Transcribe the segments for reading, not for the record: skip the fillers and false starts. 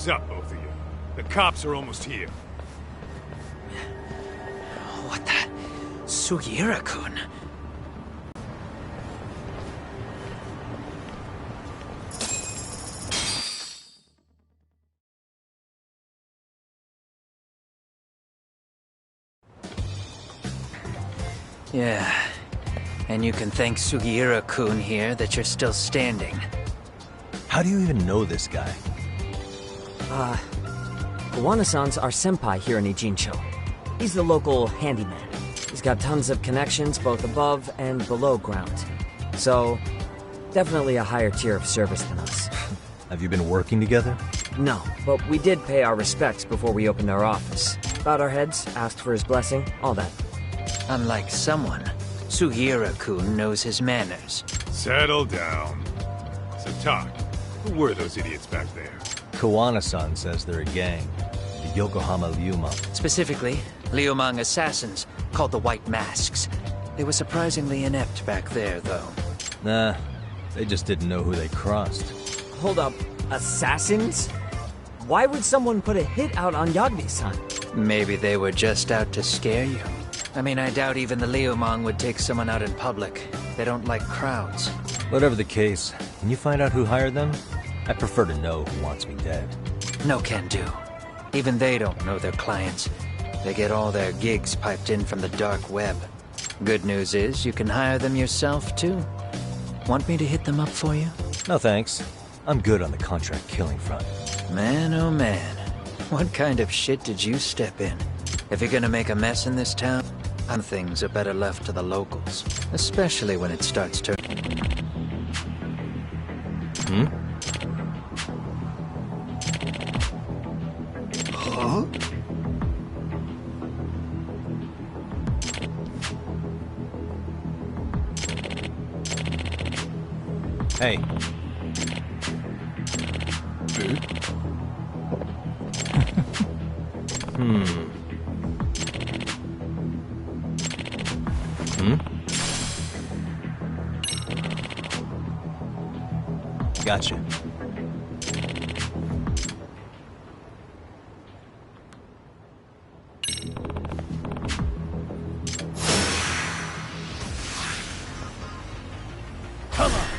Heads up, both of you. The cops are almost here. What the? Sugiura-kun? Yeah. And you can thank Sugiura-kun here that you're still standing. How do you even know this guy? Kawana-san's our senpai here in Ijincho. He's the local handyman. He's got tons of connections both above and below ground. So, definitely a higher tier of service than us. Have you been working together? No, but we did pay our respects before we opened our office. Bowed our heads, asked for his blessing, all that. Unlike someone, Sugiura-kun knows his manners. Settle down. So talk. Who were those idiots back there? Kawana-san says they're a gang. The Yokohama Liumang. Specifically, Liumang assassins, called the White Masks. They were surprisingly inept back there, though. Nah, they just didn't know who they crossed. Hold up, assassins? Why would someone put a hit out on Yagami-san? Maybe they were just out to scare you. I mean, I doubt even the Liumang would take someone out in public. They don't like crowds. Whatever the case, when you find out who hired them, I prefer to know who wants me dead. No can do. Even they don't know their clients. They get all their gigs piped in from the dark web. Good news is, you can hire them yourself, too. Want me to hit them up for you? No thanks. I'm good on the contract killing front. Man, oh man. What kind of shit did you step in? If you're gonna make a mess in this town, some things are better left to the locals. Especially when it starts to... Huh? Hey. Gotcha. Come on!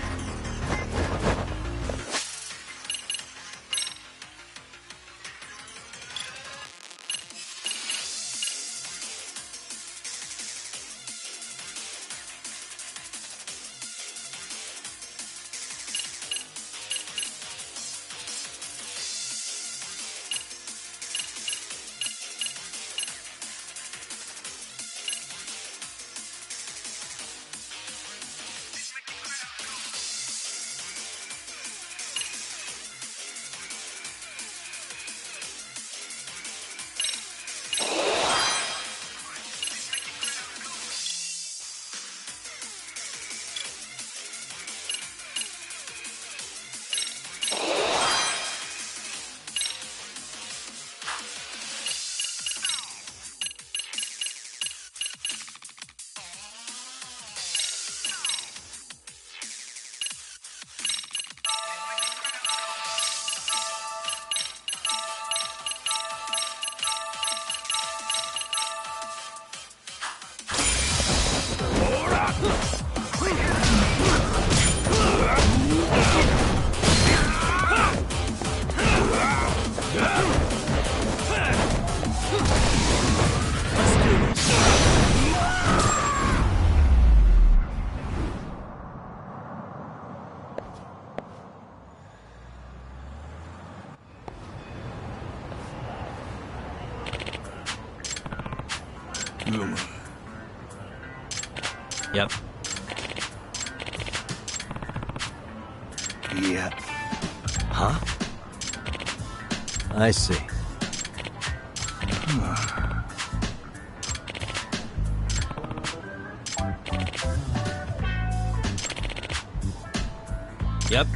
Yep. Yeah. Huh? I see. Yep.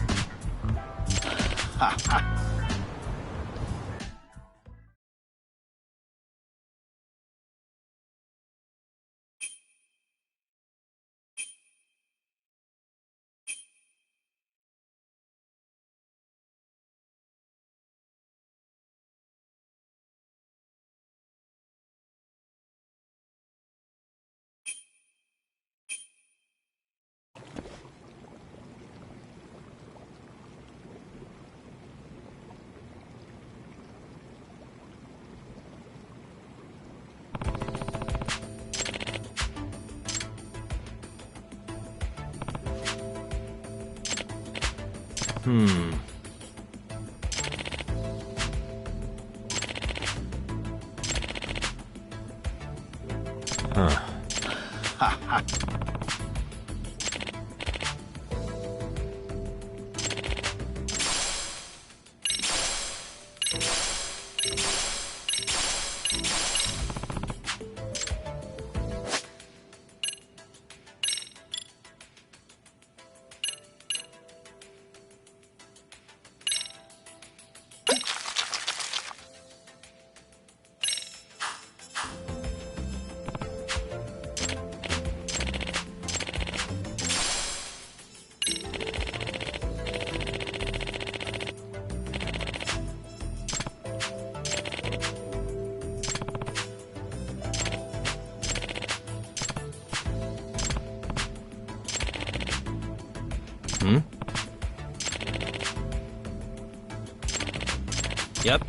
Yep.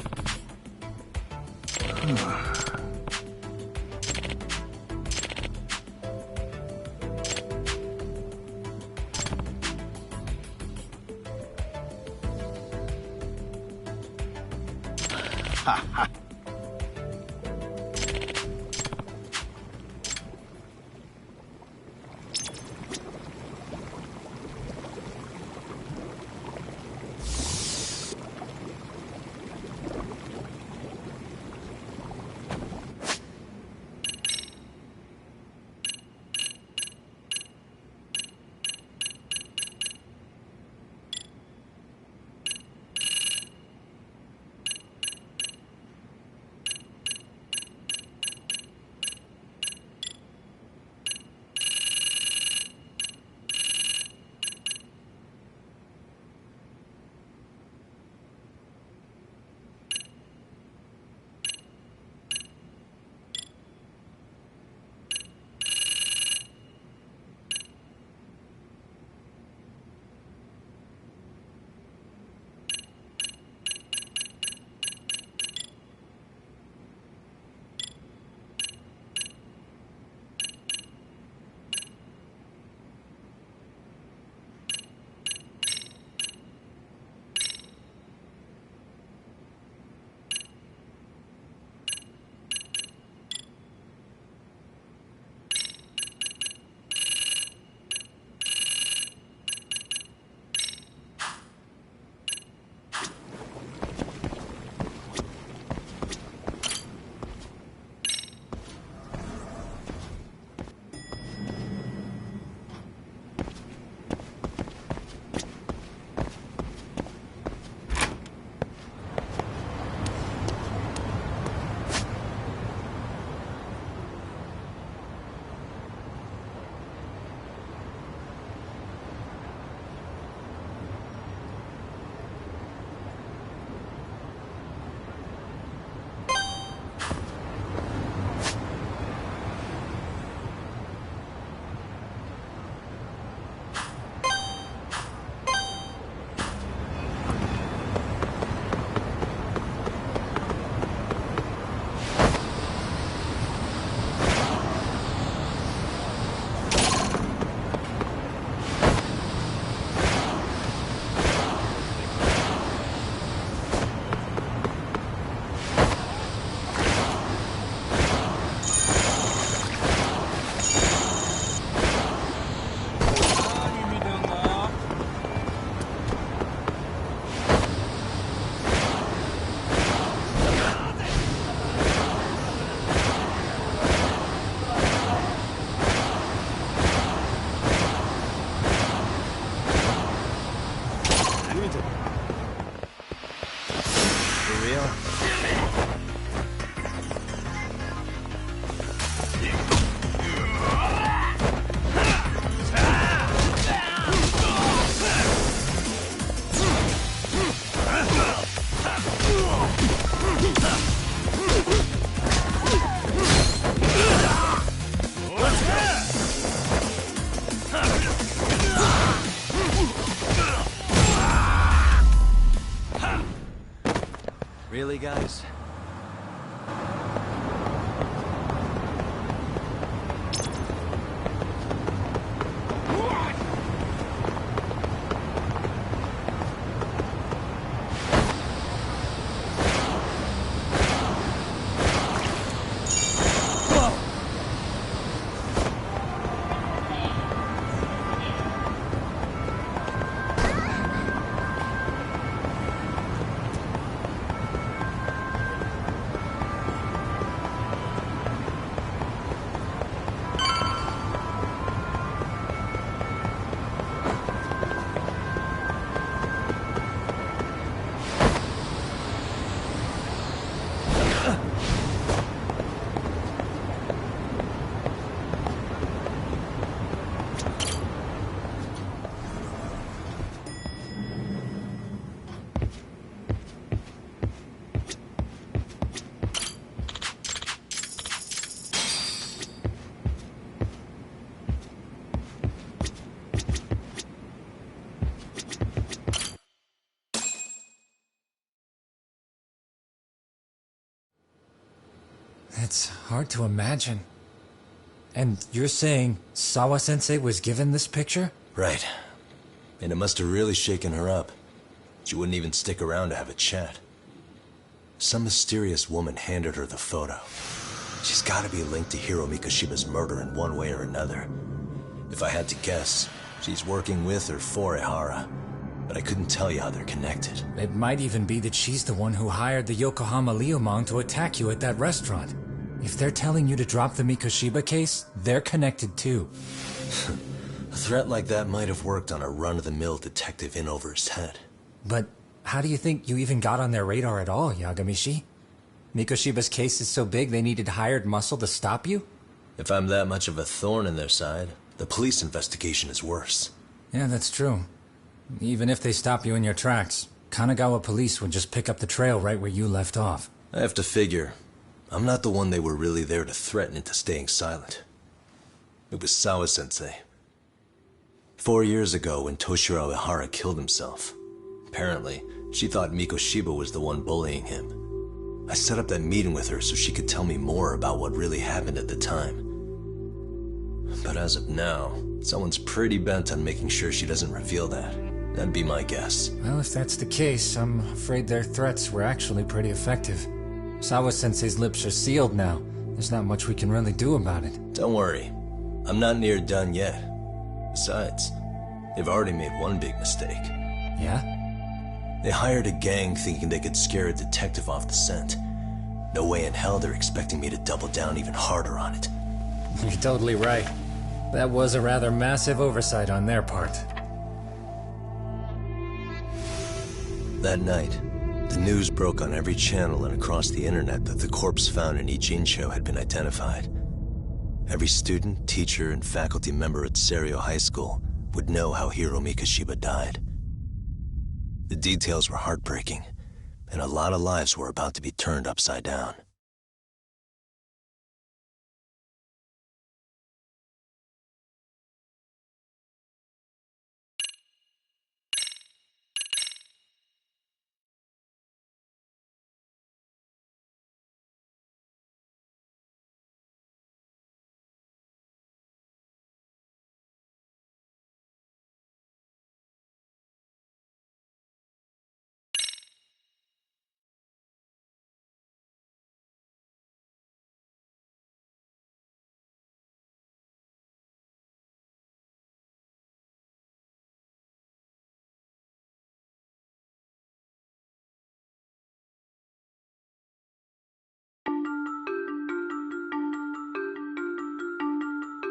Really, guys? It's hard to imagine. And you're saying Sawa-sensei was given this picture? Right. And it must have really shaken her up. She wouldn't even stick around to have a chat. Some mysterious woman handed her the photo. She's gotta be linked to Hiro Mikoshiba's murder in one way or another. If I had to guess, she's working with or for Ehara. But I couldn't tell you how they're connected. It might even be that she's the one who hired the Yokohama Liumang to attack you at that restaurant. If they're telling you to drop the Mikoshiba case, they're connected too. A threat like that might have worked on a run-of-the-mill detective in over his head. But how do you think you even got on their radar at all, Yagamishi? Mikoshiba's case is so big they needed hired muscle to stop you? If I'm that much of a thorn in their side, the police investigation is worse. Yeah, that's true. Even if they stop you in your tracks, Kanagawa police would just pick up the trail right where you left off. I have to figure, I'm not the one they were really there to threaten into staying silent. It was Sawa-sensei. 4 years ago when Toshiro Ehara killed himself, apparently, she thought Mikoshiba was the one bullying him. I set up that meeting with her so she could tell me more about what really happened at the time. But as of now, someone's pretty bent on making sure she doesn't reveal that. That'd be my guess. Well, if that's the case, I'm afraid their threats were actually pretty effective. Sawa-sensei's lips are sealed now. There's not much we can really do about it. Don't worry. I'm not near done yet. Besides, they've already made one big mistake. Yeah? They hired a gang thinking they could scare a detective off the scent. No way in hell they're expecting me to double down even harder on it. You're totally right. That was a rather massive oversight on their part. That night, the news broke on every channel and across the internet that the corpse found in Ijincho had been identified. Every student, teacher, and faculty member at Seiryo High School would know how Hiro Mikoshiba died. The details were heartbreaking, and a lot of lives were about to be turned upside down.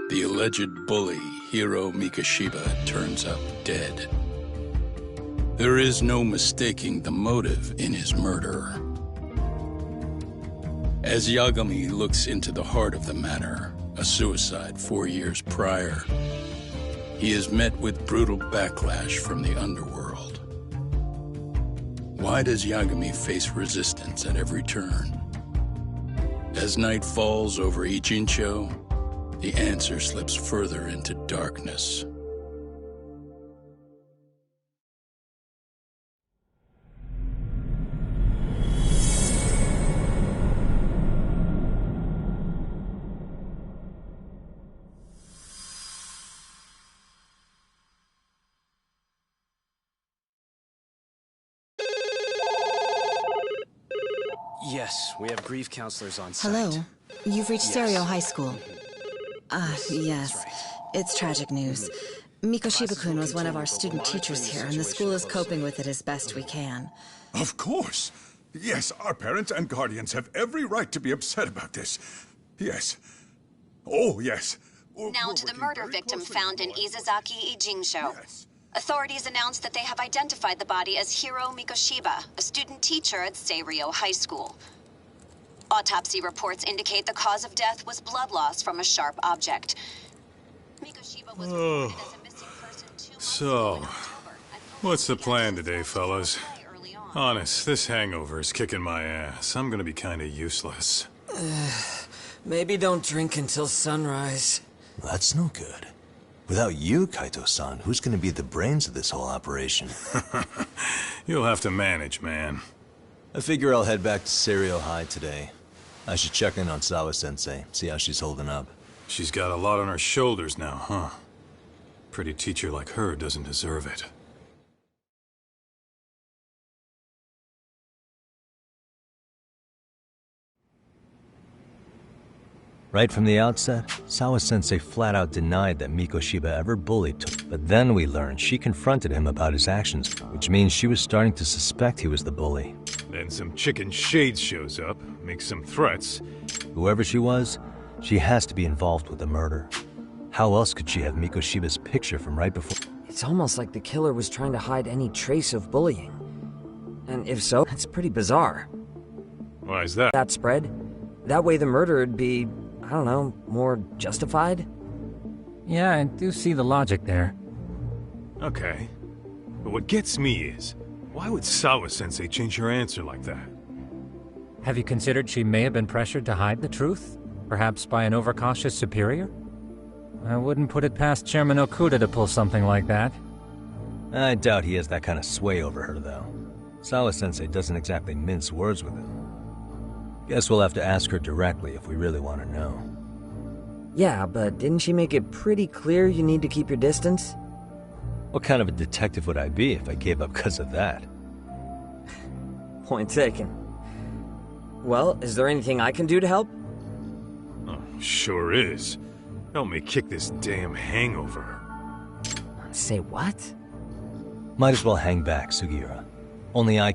The alleged bully, Hiro Mikoshiba, turns up dead. There is no mistaking the motive in his murder. As Yagami looks into the heart of the matter, a suicide 4 years prior, he is met with brutal backlash from the underworld. Why does Yagami face resistance at every turn? As night falls over Ijincho, the answer slips further into darkness. Yes, we have grief counselors on site. Hello. You've reached Yes. Seiryo High School. Yes. That's right. It's tragic news. Mikoshiba-kun was one of our student teachers here, and the school is coping with it as best we can. Of course. Yes, our parents and guardians have every right to be upset about this. Yes. Oh, yes. Now to the murder victim found in Izazaki, Ijincho. Yes. Authorities announced that they have identified the body as Hiro Mikoshiba, a student teacher at Seiryo High School. Autopsy reports indicate the cause of death was blood loss from a sharp object. Mikoshiba was reported as a missing person 2 months ago in October. What's the plan today, fellas? Early on. Honest, this hangover is kicking my ass. I'm gonna be kinda useless. Maybe don't drink until sunrise. That's no good. Without you, Kaito-san, who's gonna be the brains of this whole operation? You'll have to manage, man. I figure I'll head back to Seiryo High today. I should check in on Sawa-sensei, see how she's holding up. She's got a lot on her shoulders now, huh? Pretty teacher like her doesn't deserve it. Right from the outset, Sawa-sensei flat out denied that Mikoshiba ever bullied Toshiro. But then we learned she confronted him about his actions, which means she was starting to suspect he was the bully. Then some chicken shades shows up, makes some threats. Whoever she was, she has to be involved with the murder. How else could she have Mikoshiba's picture from right before? It's almost like the killer was trying to hide any trace of bullying. And if so, it's pretty bizarre. Why is that? That spread? That way the murder would be, I don't know, more justified? Yeah, I do see the logic there. Okay. But what gets me is, why would Sawa-sensei change her answer like that? Have you considered she may have been pressured to hide the truth? Perhaps by an overcautious superior? I wouldn't put it past Chairman Okuda to pull something like that. I doubt he has that kind of sway over her, though. Sawa-sensei doesn't exactly mince words with him. Guess we'll have to ask her directly if we really want to know. Yeah, but didn't she make it pretty clear you need to keep your distance? What kind of a detective would I be if I gave up because of that? Point taken. Well, is there anything I can do to help? Oh, sure is. Help me kick this damn hangover. Say what? Might as well hang back, Sugiura. Only I